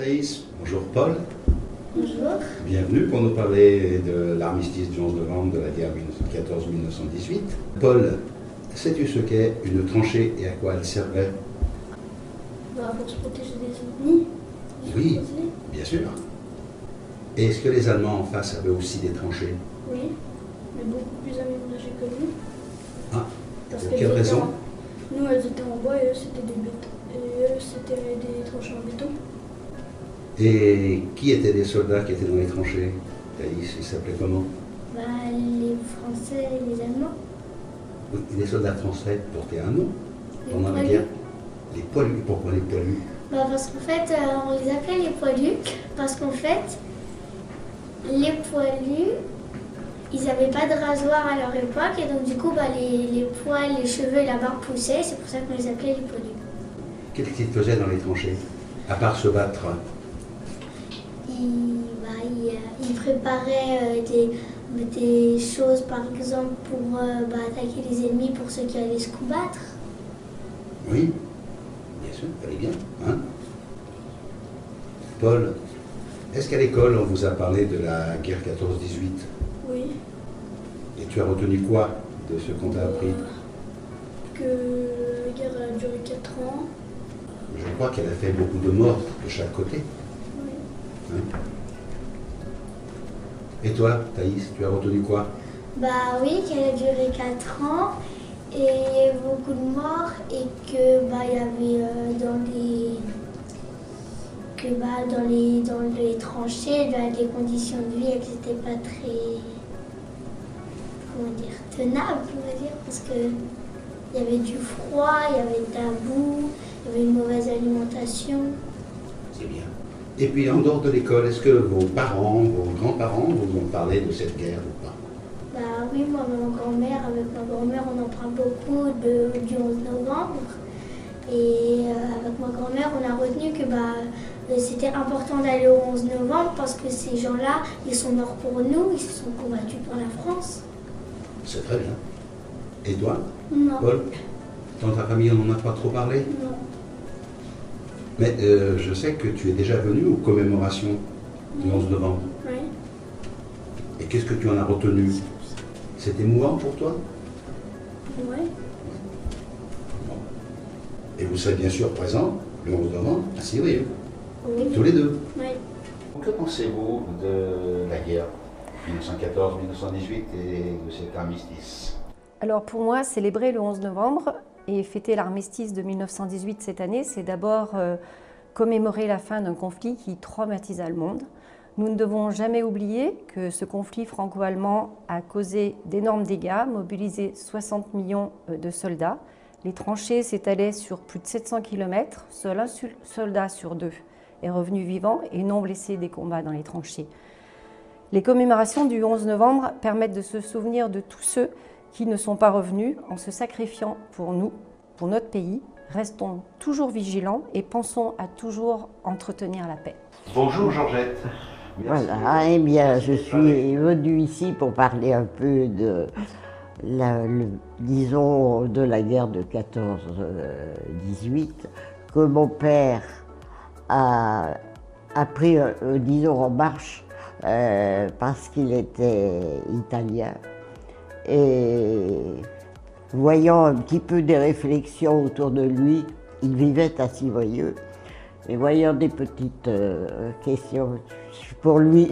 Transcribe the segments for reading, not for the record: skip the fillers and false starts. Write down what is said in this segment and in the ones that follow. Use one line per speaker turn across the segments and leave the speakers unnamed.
Thaïs, bonjour Paul.
Bonjour.
Bienvenue pour nous parler de l'armistice du 11 novembre de la guerre 1914-1918. Paul, sais-tu ce qu'est une tranchée et à quoi elle servait?
Pour se protéger des ennemis.
Oui, bien sûr. Et est-ce que les Allemands en face avaient aussi des tranchées?
Oui, mais beaucoup plus aménagées que nous.
Ah,
Parce
pour
qu'elles
quelle
étaient
raison?
Nous, elles étaient en bois et eux, c'était des béton. Et eux, c'était des tranchées en béton.
Et qui étaient les soldats qui étaient dans les tranchées? Thaïs, ils s'appelaient comment?
Les Français et les Allemands.
Oui, les soldats français portaient un nom
Les
pendant la
poilus.
guerre. Les poilus. Pourquoi les poilus?
Parce qu'en fait, on les appelait les poilus. Parce qu'en fait, les poilus, ils n'avaient pas de rasoir à leur époque. Et donc, du coup, les poils, les cheveux et la barbe poussaient. C'est pour ça qu'on les appelait les poilus.
Qu'est-ce qu'ils faisaient dans les tranchées, à part se battre?
Ils préparaient des choses, par exemple, pour attaquer les ennemis, pour ceux qui allaient se combattre.
Oui, bien sûr, allez bien. Hein? Paul, est-ce qu'à l'école, on vous a parlé de la guerre 14-18?
Oui.
Et tu as retenu quoi de ce qu'on t'a appris?
Que la guerre a duré 4 ans.
Je crois qu'elle a fait beaucoup de morts de chaque côté.
Oui.
Hein? Et toi, Thaïs, tu as retenu quoi?
Oui, qu'elle a duré 4 ans et beaucoup de morts et que il y avait dans les tranchées des conditions de vie qui n'étaient pas très tenables, on va dire, parce que il y avait du froid, il y avait de la boue, il y avait une mauvaise alimentation.
C'est bien. Et puis en dehors de l'école, est-ce que vos parents, vos grands-parents vous ont parlé de cette guerre ou pas?
Oui, moi, avec ma grand-mère, on en parle beaucoup du 11 novembre. Et avec ma grand-mère, on a retenu que c'était important d'aller au 11 novembre parce que ces gens-là, ils sont morts pour nous, ils se sont combattus pour la France.
C'est très bien. Et toi,
Non.
Paul, dans ta famille, on n'en a pas trop parlé?
Non.
Mais je sais que tu es déjà venu aux commémorations du 11 novembre.
Oui.
Et qu'est-ce que tu en as retenu? C'était émouvant pour toi?
Oui.
Bon. Et vous serez bien sûr présents le 11 novembre à Cyril,
Oui.
tous les deux.
Oui.
Que pensez-vous de la guerre 1914-1918 et de cet armistice?
Alors pour moi, célébrer le 11 novembre et fêter l'armistice de 1918 cette année, c'est d'abord commémorer la fin d'un conflit qui traumatisa le monde. Nous ne devons jamais oublier que ce conflit franco-allemand a causé d'énormes dégâts, mobilisé 60 millions de soldats. Les tranchées s'étalaient sur plus de 700 km, seul un soldat sur 2 est revenu vivant et non blessé des combats dans les tranchées. Les commémorations du 11 novembre permettent de se souvenir de tous ceux qui ne sont pas revenus en se sacrifiant pour nous, pour notre pays. Restons toujours vigilants et pensons à toujours entretenir la paix.
Bonjour Georgette. Merci.
Voilà, eh bien, je suis venue ici pour parler un peu de, disons, de la guerre de 14-18, que mon père a pris, disons, en marche parce qu'il était italien. Et voyant un petit peu des réflexions autour de lui, il vivait à Civrieux. Et voyant des petites questions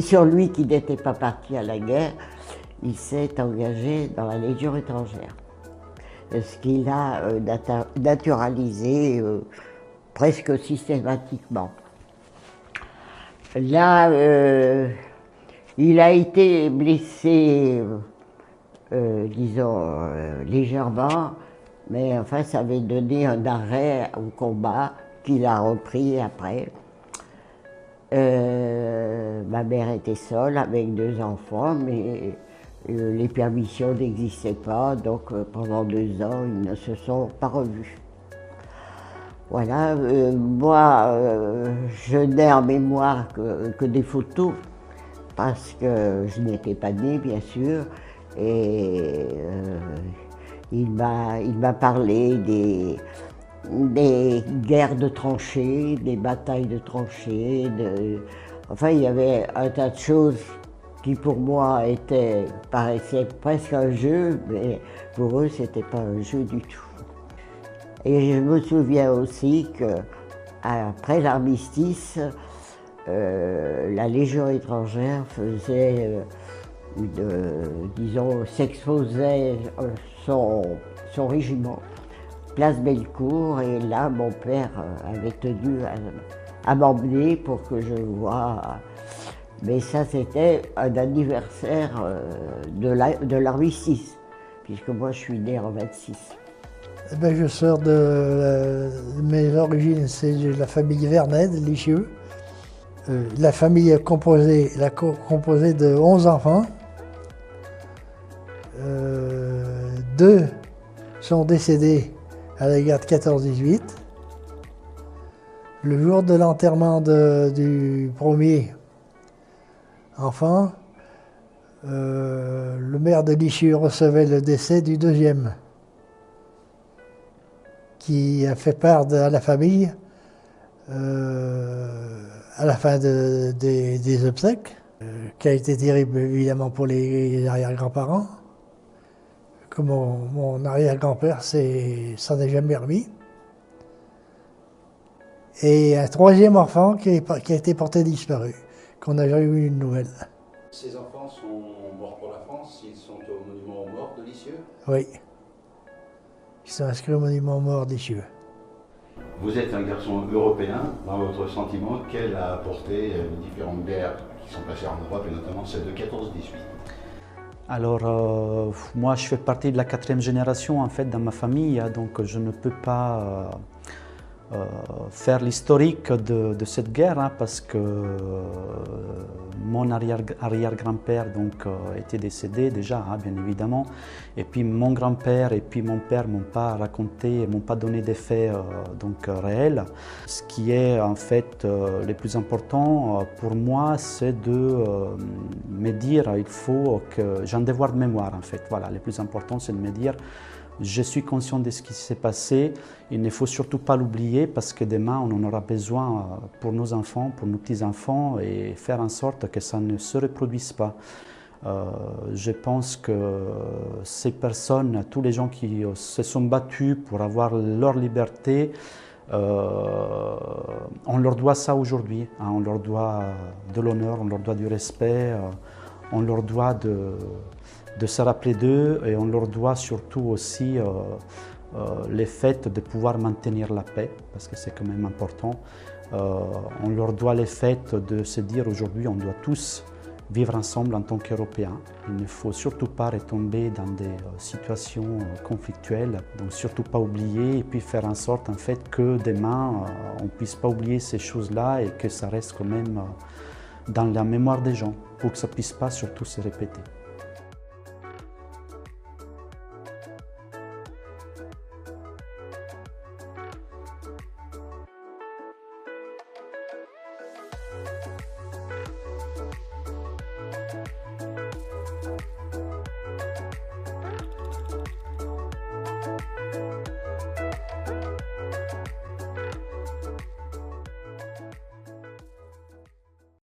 sur lui qui n'était pas parti à la guerre, il s'est engagé dans la Légion étrangère. Ce qu'il a naturalisé presque systématiquement. Là, il a été blessé, disons, légèrement, mais enfin, ça avait donné un arrêt au combat qu'il a repris après. Ma mère était seule avec 2 enfants, mais les permissions n'existaient pas, donc pendant 2 ans, ils ne se sont pas revus. Voilà, moi, je n'ai en mémoire que des photos, parce que je n'étais pas née, bien sûr, et il m'a parlé des guerres de tranchées, des batailles de tranchées. Enfin, il y avait un tas de choses qui pour moi paraissaient presque un jeu, mais pour eux, c'était pas un jeu du tout. Et je me souviens aussi qu'après l'armistice, la Légion étrangère faisait, disons, s'exposait son régiment, place Bellecour, et là, mon père avait tenu à m'emmener pour que je voie. Mais ça, c'était un anniversaire de l'armistice, puisque moi, je suis né en 26.
Eh ben, je sors mes origines, c'est de la famille Vernet, de Lisieux. La famille est composée de 11 enfants. 2 sont décédés à la guerre de 14-18. Le jour de l'enterrement du premier enfant, le maire de Lisieux recevait le décès du deuxième, qui a fait part à la famille à la fin des obsèques, qui a été terrible évidemment pour les arrière-grands-parents. Que mon arrière-grand-père s'en est jamais remis. Et un troisième enfant qui a été porté disparu, qu'on n'a jamais eu une nouvelle.
Ces enfants sont morts pour la France, ils sont au monument aux morts de Lisieux?
Oui. Ils sont inscrits au monument aux morts de Lisieux.
Vous êtes un garçon européen, dans votre sentiment, quelle a apporté les différentes guerres qui sont passées en Europe, et notamment celle de 14-18?
Alors, moi je fais partie de la 4e génération en fait dans ma famille, donc je ne peux pas faire l'historique de cette guerre, hein, parce que mon arrière-grand-père était décédé déjà, hein, bien évidemment, et puis mon grand-père et puis mon père m'ont pas raconté, m'ont pas donné des faits réels. Ce qui est en fait le plus important pour moi, c'est de me dire, il faut que j'ai un devoir de mémoire en fait. Voilà, le plus important c'est de me dire, je suis conscient de ce qui s'est passé, il ne faut surtout pas l'oublier parce que demain on en aura besoin pour nos enfants, pour nos petits-enfants, et faire en sorte que ça ne se reproduise pas. Je pense que ces personnes, tous les gens qui se sont battus pour avoir leur liberté, on leur doit ça aujourd'hui, hein, on leur doit de l'honneur, on leur doit du respect, on leur doit de se rappeler d'eux, et on leur doit surtout aussi le fait de pouvoir maintenir la paix, parce que c'est quand même important. On leur doit le fait de se dire aujourd'hui on doit tous vivre ensemble en tant qu'Européens. Il ne faut surtout pas retomber dans des situations conflictuelles, donc surtout pas oublier, et puis faire en sorte en fait que demain on ne puisse pas oublier ces choses-là et que ça reste quand même dans la mémoire des gens, pour que ça ne puisse pas surtout se répéter.